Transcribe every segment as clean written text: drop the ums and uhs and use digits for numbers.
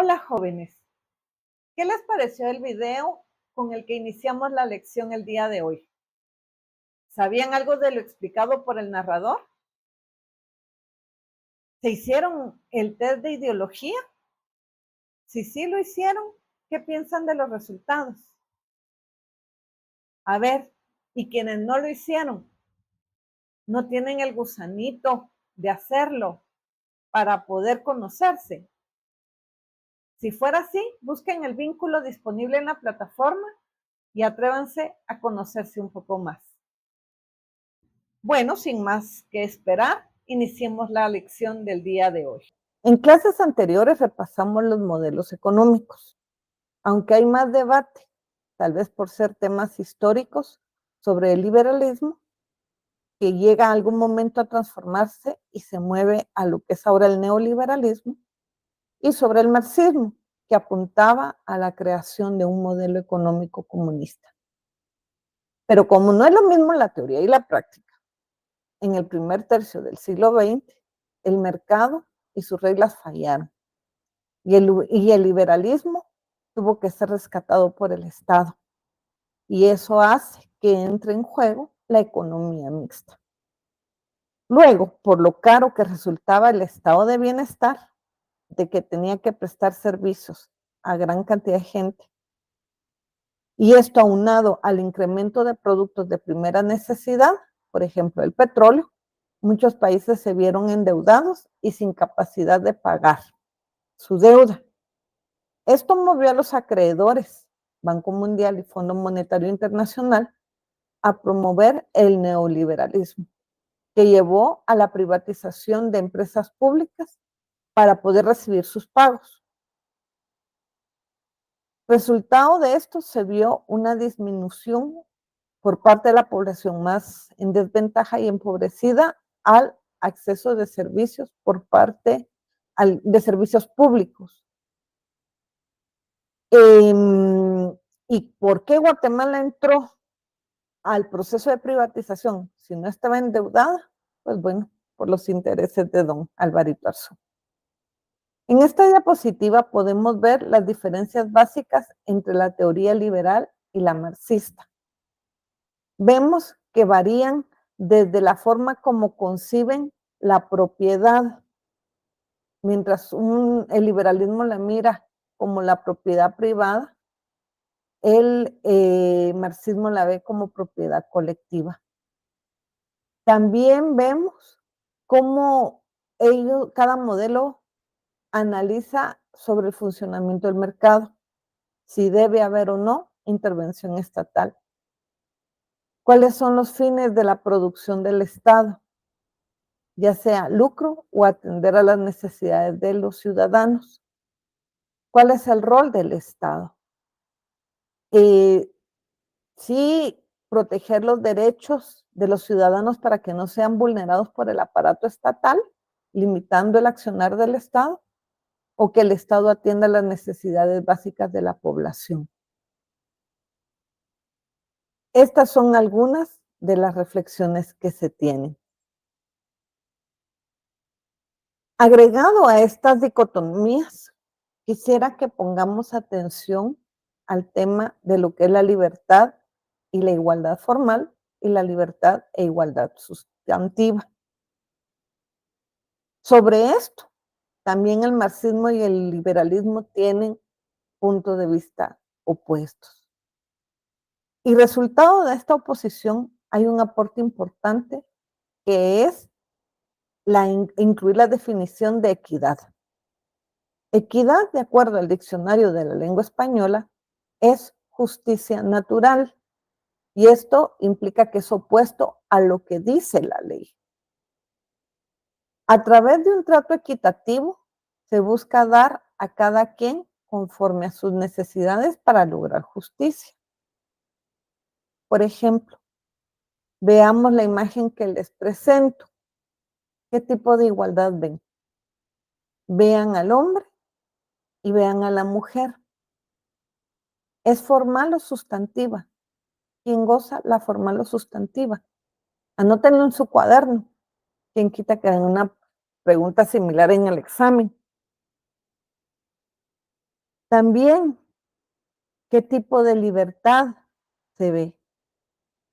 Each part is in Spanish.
Hola jóvenes, ¿qué les pareció el video con el que iniciamos la lección el día de hoy? ¿Sabían algo de lo explicado por el narrador? ¿Se hicieron el test de ideología? Si sí lo hicieron, ¿qué piensan de los resultados? A ver, ¿y quienes no lo hicieron? ¿No tienen el gusanito de hacerlo para poder conocerse? Si fuera así, busquen el vínculo disponible en la plataforma y atrévanse a conocerse un poco más. Bueno, sin más que esperar, iniciemos la lección del día de hoy. En clases anteriores repasamos los modelos económicos, aunque hay más debate, tal vez por ser temas históricos, sobre el liberalismo, que llega a algún momento a transformarse y se mueve a lo que es ahora el neoliberalismo, y sobre el marxismo, que apuntaba a la creación de un modelo económico comunista. Pero como no es lo mismo la teoría y la práctica, en el primer tercio del siglo XX, el mercado y sus reglas fallaron y el liberalismo tuvo que ser rescatado por el Estado. Y eso hace que entre en juego la economía mixta. Luego, por lo caro que resultaba el estado de bienestar, de que tenía que prestar servicios a gran cantidad de gente, y esto aunado al incremento de productos de primera necesidad, por ejemplo, el petróleo, muchos países se vieron endeudados y sin capacidad de pagar su deuda. Esto movió a los acreedores, Banco Mundial y Fondo Monetario Internacional, a promover el neoliberalismo, que llevó a la privatización de empresas públicas para poder recibir sus pagos. Resultado de esto se vio una disminución por parte de la población más en desventaja y empobrecida al acceso de servicios por parte de servicios públicos. ¿Y por qué Guatemala entró al proceso de privatización si no estaba endeudada? Pues bueno, por los intereses de don Alvarito Arzú. En esta diapositiva podemos ver las diferencias básicas entre la teoría liberal y la marxista. Vemos que varían desde la forma como conciben la propiedad, mientras el liberalismo la mira como la propiedad privada, el marxismo la ve como propiedad colectiva. También vemos cómo cada modelo analiza sobre el funcionamiento del mercado, si debe haber o no intervención estatal. ¿Cuáles son los fines de la producción del Estado? Ya sea lucro o atender a las necesidades de los ciudadanos. ¿Cuál es el rol del Estado? Sí, proteger los derechos de los ciudadanos para que no sean vulnerados por el aparato estatal, limitando el accionar del Estado, o que el Estado atienda las necesidades básicas de la población. Estas son algunas de las reflexiones que se tienen. Agregado a estas dicotomías, quisiera que pongamos atención al tema de lo que es la libertad y la igualdad formal y la libertad e igualdad sustantiva. Sobre esto, también el marxismo y el liberalismo tienen puntos de vista opuestos. Y resultado de esta oposición hay un aporte importante que es incluir la definición de equidad. Equidad, de acuerdo al diccionario de la lengua española, es justicia natural. Y esto implica que es opuesto a lo que dice la ley. A través de un trato equitativo, se busca dar a cada quien conforme a sus necesidades para lograr justicia. Por ejemplo, veamos la imagen que les presento. ¿Qué tipo de igualdad ven? Vean al hombre y vean a la mujer. ¿Es formal o sustantiva? ¿Quién goza la formal o sustantiva? Anótenlo en su cuaderno. ¿Quién quita que hagan una pregunta similar en el examen? También, ¿qué tipo de libertad se ve?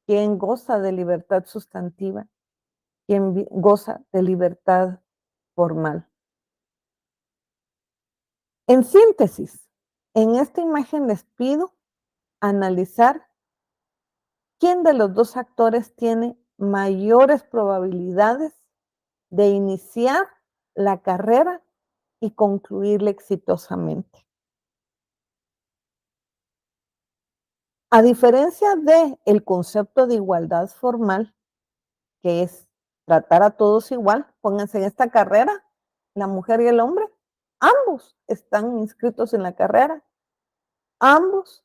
¿Quién goza de libertad sustantiva? ¿Quién goza de libertad formal? En síntesis, en esta imagen les pido analizar quién de los dos actores tiene mayores probabilidades de iniciar la carrera y concluirla exitosamente. A diferencia del concepto de igualdad formal, que es tratar a todos igual, pónganse en esta carrera, la mujer y el hombre, ambos están inscritos en la carrera, ambos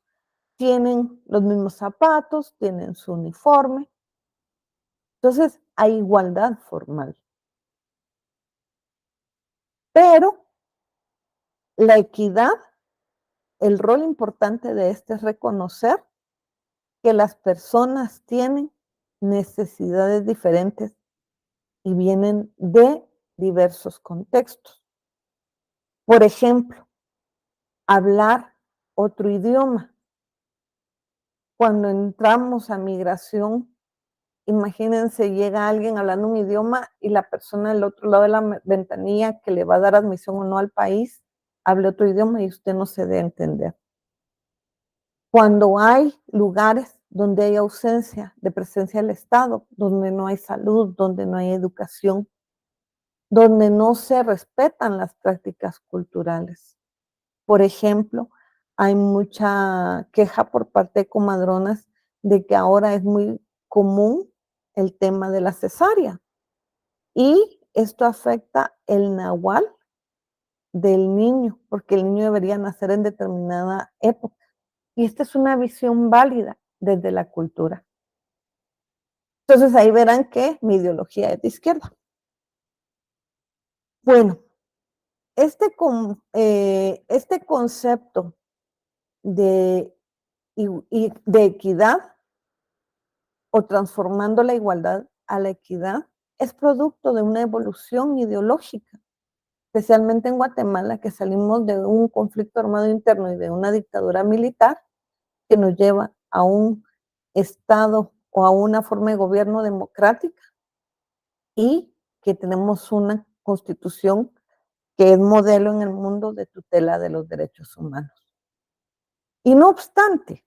tienen los mismos zapatos, tienen su uniforme, entonces hay igualdad formal. Pero la equidad, el rol importante de este es reconocer que las personas tienen necesidades diferentes y vienen de diversos contextos. Por ejemplo, hablar otro idioma. Cuando entramos a migración, imagínense, llega alguien hablando un idioma y la persona del otro lado de la ventanilla que le va a dar admisión o no al país, hable otro idioma y usted no se dé a entender. Cuando hay lugares donde hay ausencia de presencia del Estado, donde no hay salud, donde no hay educación, donde no se respetan las prácticas culturales. Por ejemplo, hay mucha queja por parte de comadronas de que ahora es muy común el tema de la cesárea y esto afecta el nahual del niño, porque el niño debería nacer en determinada época. Y esta es una visión válida desde la cultura. Entonces ahí verán que mi ideología es de izquierda. Bueno, este concepto de, de equidad o transformando la igualdad a la equidad es producto de una evolución ideológica, especialmente en Guatemala, que salimos de un conflicto armado interno y de una dictadura militar que nos lleva a un Estado o a una forma de gobierno democrática y que tenemos una constitución que es modelo en el mundo de tutela de los derechos humanos. Y no obstante,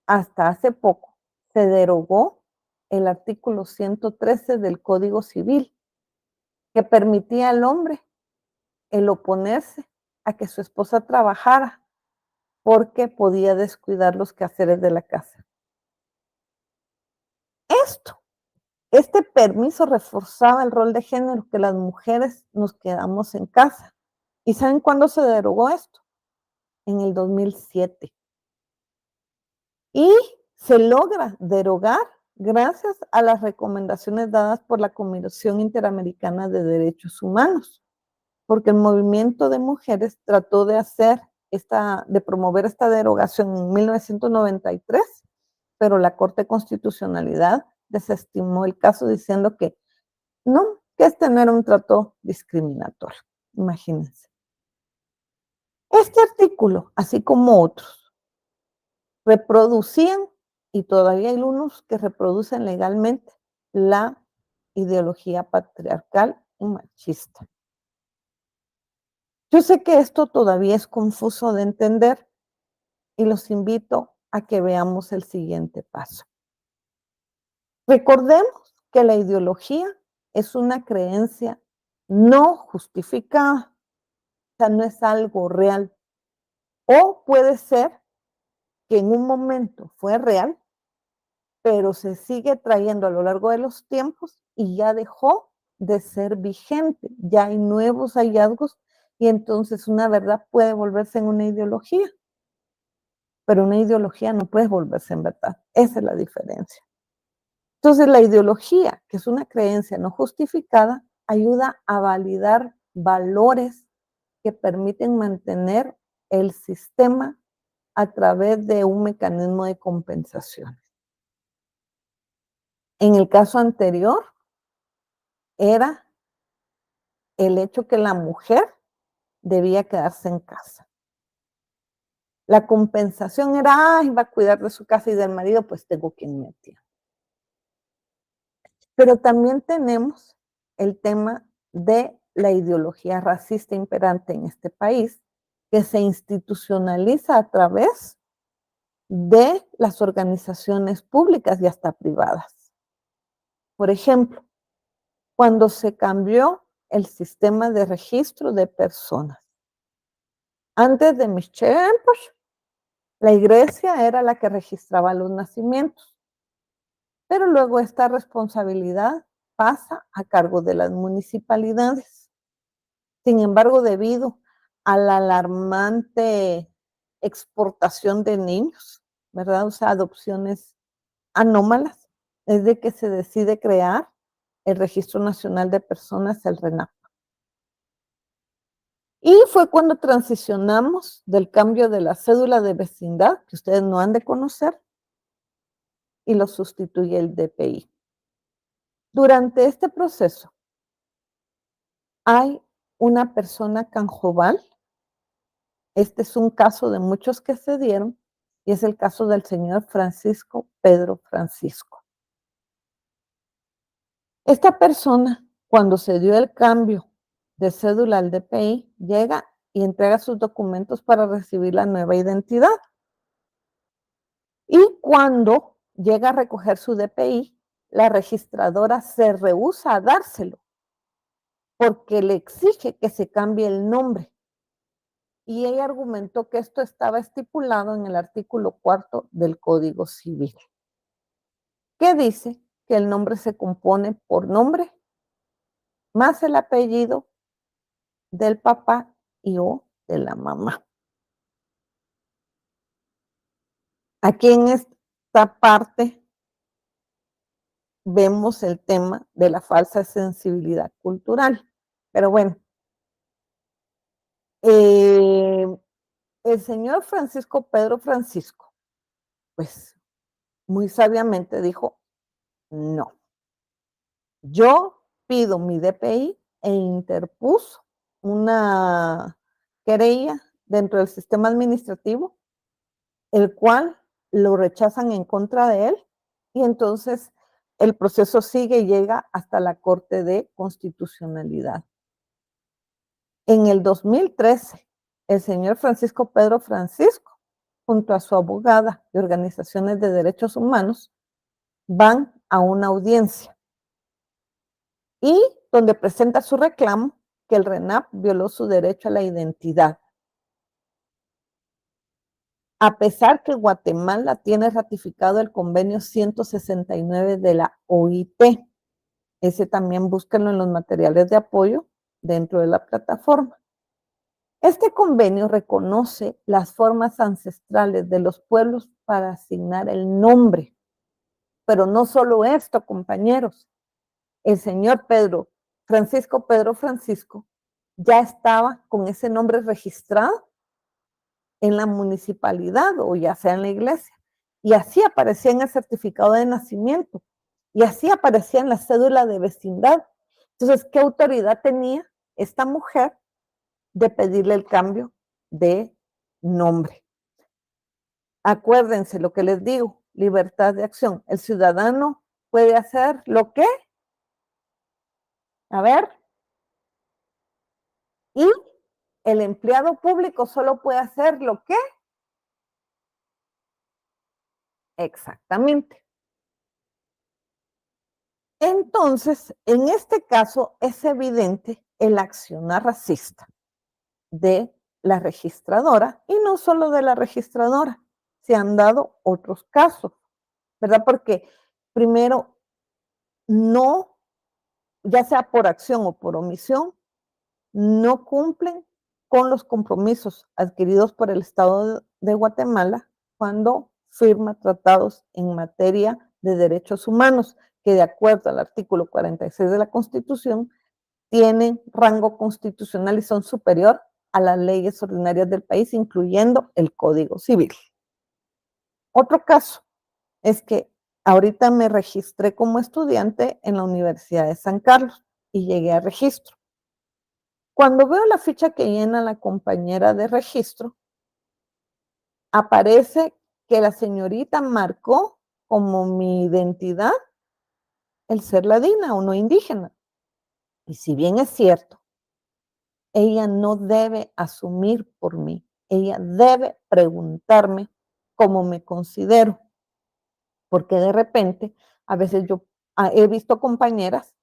hasta hace poco se derogó el artículo 113 del Código Civil, que permitía al hombre el oponerse a que su esposa trabajara porque podía descuidar los quehaceres de la casa. Esto, este permiso reforzaba el rol de género, que las mujeres nos quedamos en casa. ¿Y saben cuándo se derogó esto? En el 2007. Y se logra derogar gracias a las recomendaciones dadas por la Comisión Interamericana de Derechos Humanos, porque el movimiento de mujeres trató de de promover esta derogación en 1993, pero la Corte de Constitucionalidad desestimó el caso diciendo que no, que este no era un trato discriminatorio. Imagínense. Este artículo, así como otros, reproducían, y todavía hay unos que reproducen legalmente, la ideología patriarcal y machista. Yo sé que esto todavía es confuso de entender y los invito a que veamos el siguiente paso. Recordemos que la ideología es una creencia no justificada, o sea, no es algo real. O puede ser que en un momento fue real, pero se sigue trayendo a lo largo de los tiempos y ya dejó de ser vigente. Ya hay nuevos hallazgos y entonces una verdad puede volverse en una ideología, pero una ideología no puede volverse en verdad. Esa es la diferencia. Entonces la ideología, que es una creencia no justificada, ayuda a validar valores que permiten mantener el sistema a través de un mecanismo de compensación. En el caso anterior, era el hecho que la mujer debía quedarse en casa. La compensación era, ay, va a cuidar de su casa y del marido, pues tengo quien me atienda. Pero también tenemos el tema de la ideología racista imperante en este país, que se institucionaliza a través de las organizaciones públicas y hasta privadas. Por ejemplo, cuando se cambió el sistema de registro de personas. Antes de mis tiempos, la iglesia era la que registraba los nacimientos, pero luego esta responsabilidad pasa a cargo de las municipalidades. Sin embargo, debido a la alarmante exportación de niños, ¿verdad? O sea, adopciones anómalas, es de que se decide crear el Registro Nacional de Personas, el RENAP. Y fue cuando transicionamos del cambio de la cédula de vecindad, que ustedes no han de conocer, y lo sustituye el DPI. Durante este proceso, hay una persona canjobal. Este es un caso de muchos que se dieron, y es el caso del señor Francisco Pedro Francisco. Esta persona, cuando se dio el cambio de cédula al DPI, llega y entrega sus documentos para recibir la nueva identidad. Y cuando llega a recoger su DPI, la registradora se rehúsa a dárselo porque le exige que se cambie el nombre. Y ella argumentó que esto estaba estipulado en el artículo 4 del Código Civil, que dice que el nombre se compone por nombre más el apellido del papá y o de la mamá. Aquí en esta parte vemos el tema de la falsa sensibilidad cultural. Pero bueno, el señor Francisco Pedro Francisco, pues muy sabiamente dijo, no, yo pido mi DPI e interpuso una querella dentro del sistema administrativo, el cual lo rechazan en contra de él, y entonces el proceso sigue y llega hasta la Corte de Constitucionalidad. En el 2013, el señor Francisco Pedro Francisco, junto a su abogada de organizaciones de derechos humanos, van a una audiencia y donde presenta su reclamo que el RENAP violó su derecho a la identidad. A pesar que Guatemala tiene ratificado el convenio 169 de la OIT, ese también búsquenlo en los materiales de apoyo dentro de la plataforma. Este convenio reconoce las formas ancestrales de los pueblos para asignar el nombre. Pero no solo esto, compañeros. El señor Francisco Pedro Francisco, ya estaba con ese nombre registrado en la municipalidad o ya sea en la iglesia. Y así aparecía en el certificado de nacimiento. Y así aparecía en la cédula de vecindad. Entonces, ¿qué autoridad tenía esta mujer de pedirle el cambio de nombre? Acuérdense lo que les digo, libertad de acción. El ciudadano puede hacer lo que, a ver, y el empleado público solo puede hacer lo que, exactamente. Entonces, en este caso es evidente el accionar racista de la registradora, y no solo de la registradora, se han dado otros casos, ¿verdad? Porque primero, no, ya sea por acción o por omisión, no cumplen con los compromisos adquiridos por el Estado de Guatemala cuando firma tratados en materia de derechos humanos, que de acuerdo al artículo 46 de la Constitución, tienen rango constitucional y son superior a las leyes ordinarias del país, incluyendo el Código Civil. Otro caso es que ahorita me registré como estudiante en la Universidad de San Carlos y llegué a registro. Cuando veo la ficha que llena la compañera de registro, aparece que la señorita marcó como mi identidad el ser ladina o no indígena. Y si bien es cierto, ella no debe asumir por mí, ella debe preguntarme cómo me considero, porque de repente, a veces yo he visto compañeras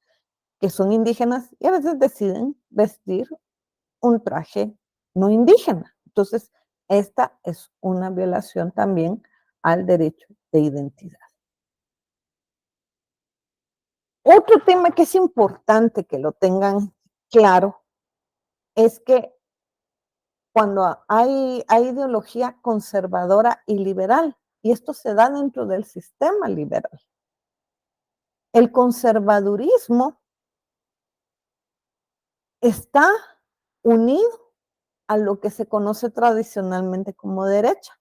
que son indígenas y a veces deciden vestir un traje no indígena. Entonces, esta es una violación también al derecho de identidad. Otro tema que es importante que lo tengan claro es que cuando hay ideología conservadora y liberal, y esto se da dentro del sistema liberal. El conservadurismo está unido a lo que se conoce tradicionalmente como derecha.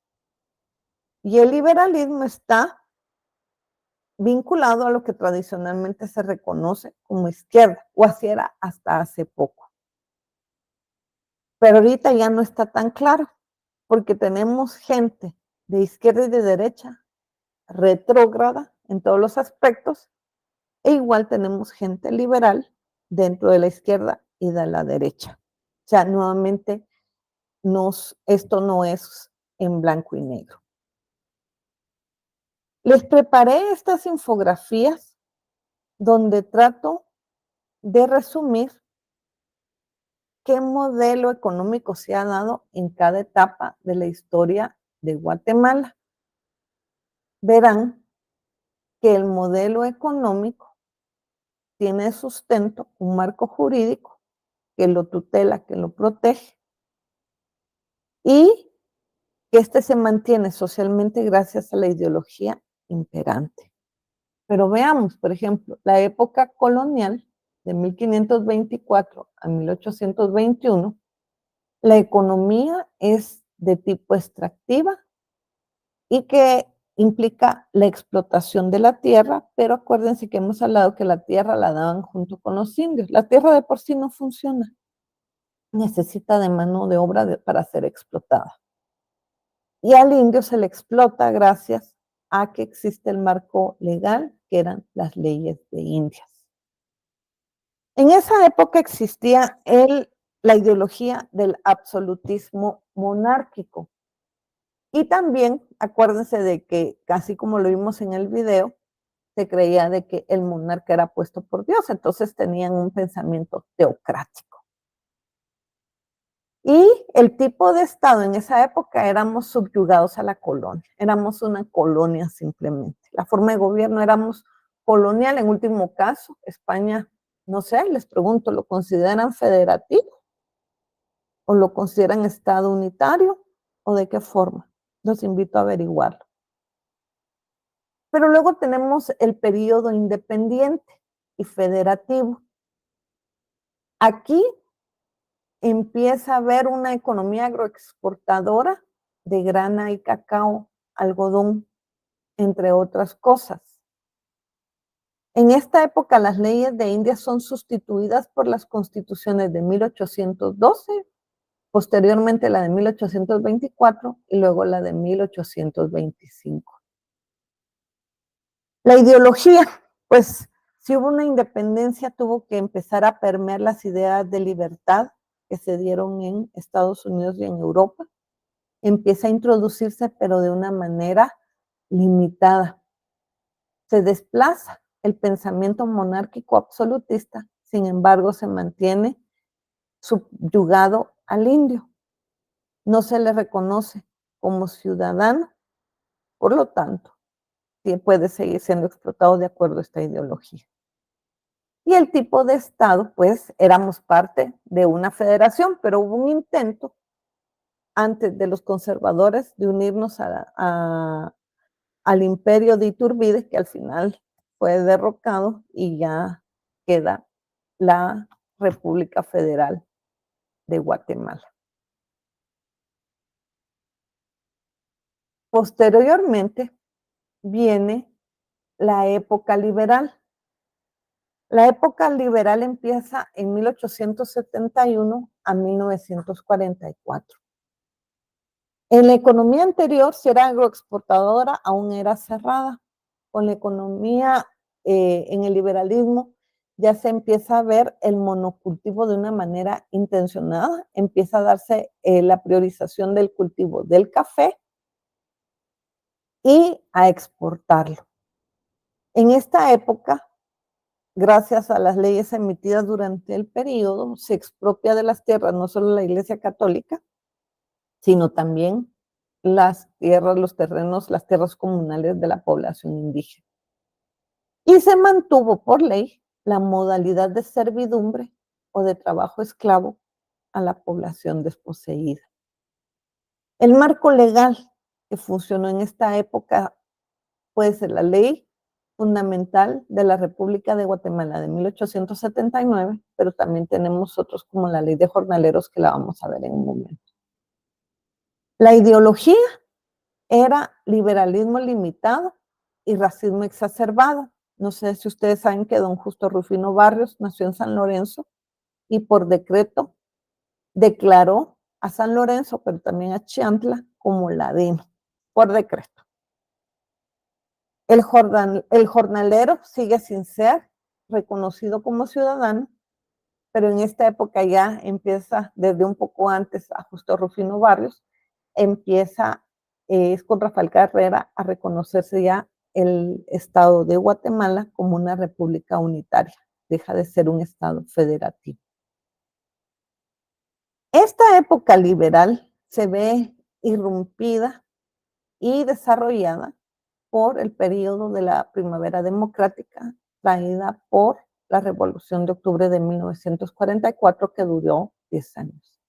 Y el liberalismo está vinculado a lo que tradicionalmente se reconoce como izquierda, o así era hasta hace poco. Pero ahorita ya no está tan claro, porque tenemos gente de izquierda y de derecha retrógrada en todos los aspectos, e igual tenemos gente liberal dentro de la izquierda y de la derecha. O sea, nuevamente, esto no es en blanco y negro. Les preparé estas infografías donde trato de resumir qué modelo económico se ha dado en cada etapa de la historia de Guatemala. Verán que el modelo económico tiene sustento, un marco jurídico que lo tutela, que lo protege, y que este se mantiene socialmente gracias a la ideología imperante. Pero veamos, por ejemplo, la época colonial de 1524 a 1821, la economía es de tipo extractiva y que implica la explotación de la tierra, pero acuérdense que hemos hablado que la tierra la daban junto con los indios. La tierra de por sí no funciona, necesita de mano de obra para ser explotada. Y al indio se le explota gracias a que existe el marco legal, que eran las leyes de Indias. En esa época existía la ideología del absolutismo monárquico. Y también acuérdense de que, casi como lo vimos en el video, se creía de que el monarca era puesto por Dios, entonces tenían un pensamiento teocrático. Y el tipo de Estado en esa época éramos subyugados a la colonia, éramos una colonia simplemente. La forma de gobierno éramos colonial, en último caso, España, no sé, les pregunto, ¿lo consideran federativo? ¿O lo consideran Estado unitario? ¿O de qué forma? Los invito a averiguarlo. Pero luego tenemos el periodo independiente y federativo. Aquí empieza a haber una economía agroexportadora de grana y cacao, algodón, entre otras cosas. En esta época las leyes de India son sustituidas por las constituciones de 1812, posteriormente la de 1824 y luego la de 1825. La ideología, pues si hubo una independencia tuvo que empezar a permear las ideas de libertad que se dieron en Estados Unidos y en Europa. Empieza a introducirse, pero de una manera limitada. Se desplaza el pensamiento monárquico absolutista, sin embargo se mantiene subyugado al indio. No se le reconoce como ciudadano, por lo tanto, puede seguir siendo explotado de acuerdo a esta ideología. Y el tipo de Estado, pues éramos parte de una federación, pero hubo un intento antes de los conservadores de unirnos al imperio de Iturbide, que al final fue derrocado y ya queda la República Federal de Guatemala. Posteriormente viene la época liberal. La época liberal empieza en 1871 a 1944. En la economía anterior, si era agroexportadora, aún era cerrada. Con la economía en el liberalismo ya se empieza a ver el monocultivo de una manera intencionada, empieza a darse la priorización del cultivo del café y a exportarlo. En esta época, gracias a las leyes emitidas durante el periodo, se expropia de las tierras no solo la Iglesia Católica, sino también las tierras, los terrenos, las tierras comunales de la población indígena. Y se mantuvo por ley la modalidad de servidumbre o de trabajo esclavo a la población desposeída. El marco legal que funcionó en esta época puede ser la Ley Fundamental de la República de Guatemala de 1879, pero también tenemos otros como la Ley de Jornaleros que la vamos a ver en un momento. La ideología era liberalismo limitado y racismo exacerbado. No sé si ustedes saben que don Justo Rufino Barrios nació en San Lorenzo y por decreto declaró a San Lorenzo, pero también a Chiantla, como ladino, por decreto. El jornalero sigue sin ser reconocido como ciudadano, pero en esta época ya empieza, desde un poco antes, a Justo Rufino Barrios, empieza, es con Rafael Carrera, a reconocerse ya el Estado de Guatemala como una república unitaria, deja de ser un Estado federativo. Esta época liberal se ve irrumpida y desarrollada por el periodo de la primavera democrática, traída por la Revolución de Octubre de 1944, que duró 10 años.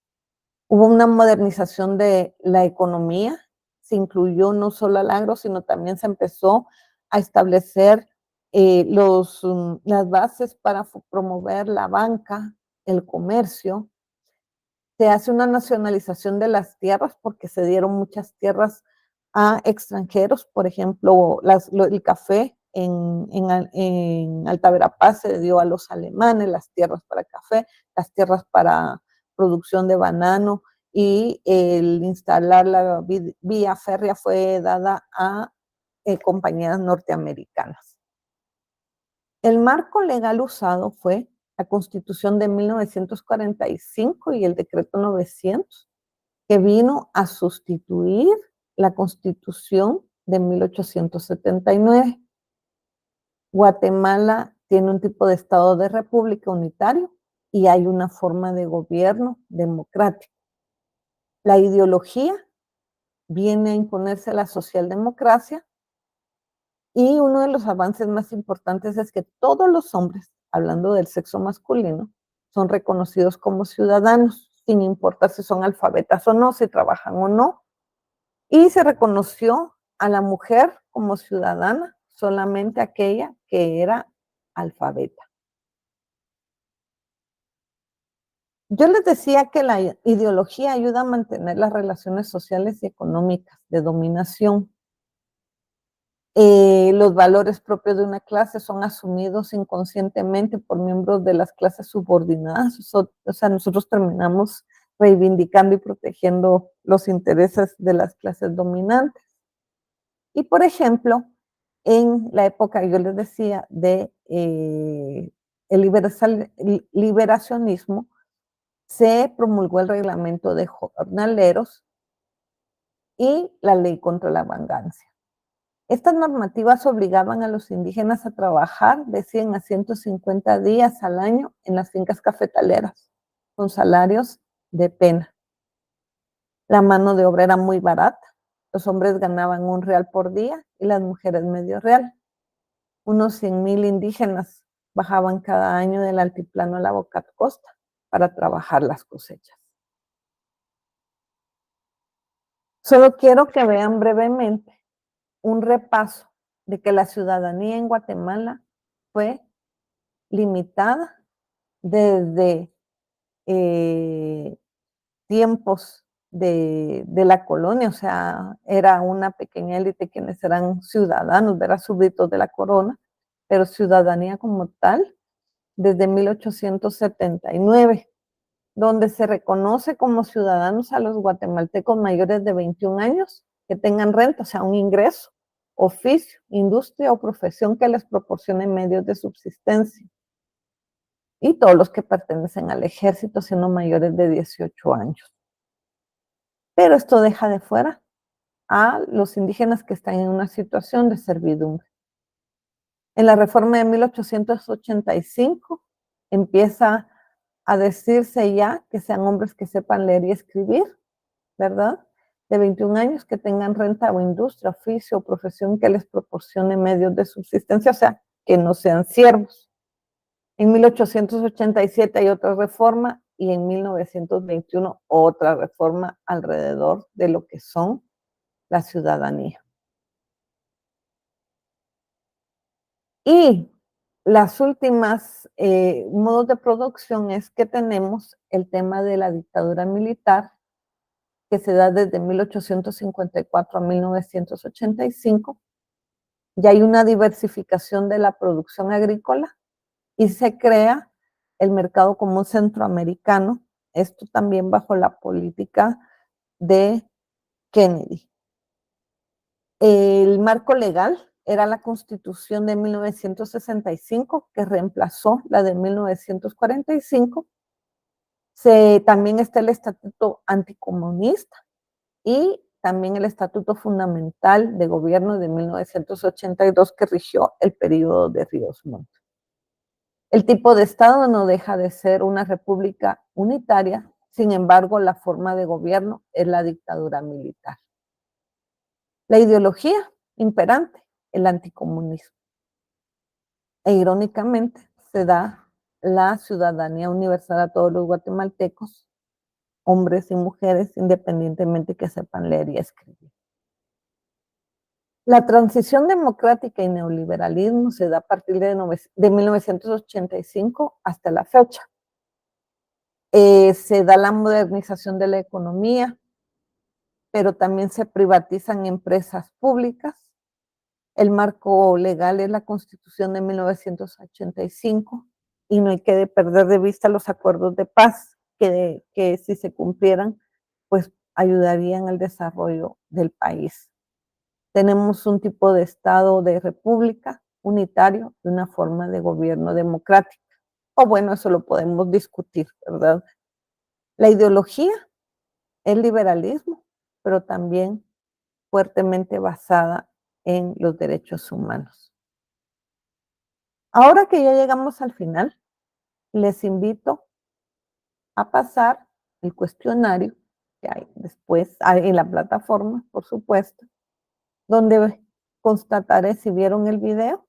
Hubo una modernización de la economía, se incluyó no solo al agro, sino también se empezó a establecer las bases para promover la banca, el comercio. Se hace una nacionalización de las tierras porque se dieron muchas tierras a extranjeros, por ejemplo, el café en Alta Verapaz se dio a los alemanes, las tierras para café, las tierras para producción de banano y el instalar la vía férrea fue dada a compañías norteamericanas. El marco legal usado fue la Constitución de 1945 y el Decreto 900, que vino a sustituir la Constitución de 1879. Guatemala tiene un tipo de Estado de República unitario y hay una forma de gobierno democrático. La ideología viene a imponerse la socialdemocracia y uno de los avances más importantes es que todos los hombres, hablando del sexo masculino, son reconocidos como ciudadanos, sin importar si son alfabetas o no, si trabajan o no. Y se reconoció a la mujer como ciudadana solamente aquella que era alfabeta. Yo les decía que la ideología ayuda a mantener las relaciones sociales y económicas de dominación. Los valores propios de una clase son asumidos inconscientemente por miembros de las clases subordinadas. O sea, nosotros terminamos reivindicando y protegiendo los intereses de las clases dominantes. Y, por ejemplo, en la época, yo les decía, de el liberacionismo, se promulgó el reglamento de jornaleros y la ley contra la venganza. Estas normativas obligaban a los indígenas a trabajar de 100 a 150 días al año en las fincas cafetaleras, con salarios de pena. La mano de obra era muy barata. Los hombres ganaban $1 por día y las mujeres medio real. Unos 100,000 indígenas bajaban cada año del altiplano a la Boca Costa para trabajar las cosechas. Solo quiero que vean brevemente un repaso de que la ciudadanía en Guatemala fue limitada desde tiempos de la colonia, o sea, era una pequeña élite quienes eran ciudadanos, eran súbditos de la corona, pero ciudadanía como tal desde 1879. donde se reconoce como ciudadanos a los guatemaltecos mayores de 21 años que tengan renta, o sea, un ingreso, oficio, industria o profesión que les proporcione medios de subsistencia. Y todos los que pertenecen al ejército siendo mayores de 18 años. Pero esto deja de fuera a los indígenas que están en una situación de servidumbre. En la reforma de 1885 empieza a decirse ya que sean hombres que sepan leer y escribir, ¿verdad? De 21 años que tengan renta o industria, oficio o profesión que les proporcione medios de subsistencia, o sea, que no sean siervos. En 1887 hay otra reforma y en 1921 otra reforma alrededor de lo que son la ciudadanía. Y las últimas modos de producción es que tenemos el tema de la dictadura militar, que se da desde 1854 a 1985. Ya hay una diversificación de la producción agrícola y se crea el mercado común centroamericano, esto también bajo la política de Kennedy. El marco legal era la Constitución de 1965, que reemplazó la de 1945. También está el Estatuto Anticomunista y también el Estatuto Fundamental de Gobierno de 1982, que rigió el periodo de Ríos Montt. El tipo de Estado no deja de ser una república unitaria, sin embargo, la forma de gobierno es la dictadura militar. La ideología imperante, el anticomunismo. E irónicamente, se da la ciudadanía universal a todos los guatemaltecos, hombres y mujeres, independientemente que sepan leer y escribir. La transición democrática y neoliberalismo se da a partir de 1985 hasta la fecha. Se da la modernización de la economía, pero también se privatizan empresas públicas. El marco legal es la Constitución de 1985 y no hay que perder de vista los acuerdos de paz que si se cumplieran, pues ayudarían al desarrollo del país. Tenemos un tipo de Estado de república unitario y una forma de gobierno democrática. O bueno, eso lo podemos discutir, ¿verdad? La ideología es liberalismo, pero también fuertemente basada en los derechos humanos. Ahora que ya llegamos al final, les invito a pasar el cuestionario que hay después en la plataforma, por supuesto, donde constataré si vieron el video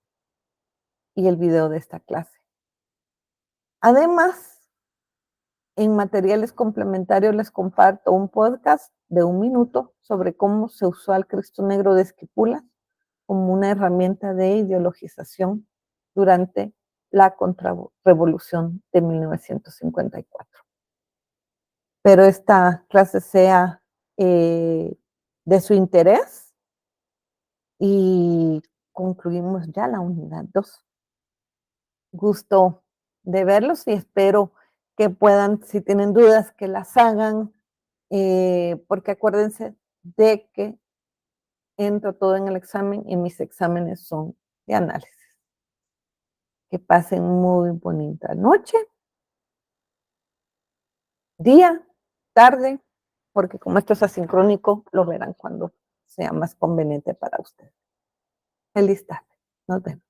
y el video de esta clase. Además, en materiales complementarios les comparto un podcast de 1 minuto sobre cómo se usó al Cristo Negro de Esquipulas como una herramienta de ideologización durante la contrarrevolución de 1954. Espero esta clase sea de su interés y concluimos ya la unidad 2. Gusto de verlos y espero que puedan, si tienen dudas, que las hagan, porque acuérdense de que entra todo en el examen y mis exámenes son de análisis. Que pasen muy bonita noche, día, tarde, porque como esto es asincrónico, lo verán cuando sea más conveniente para ustedes. Feliz tarde. Nos vemos.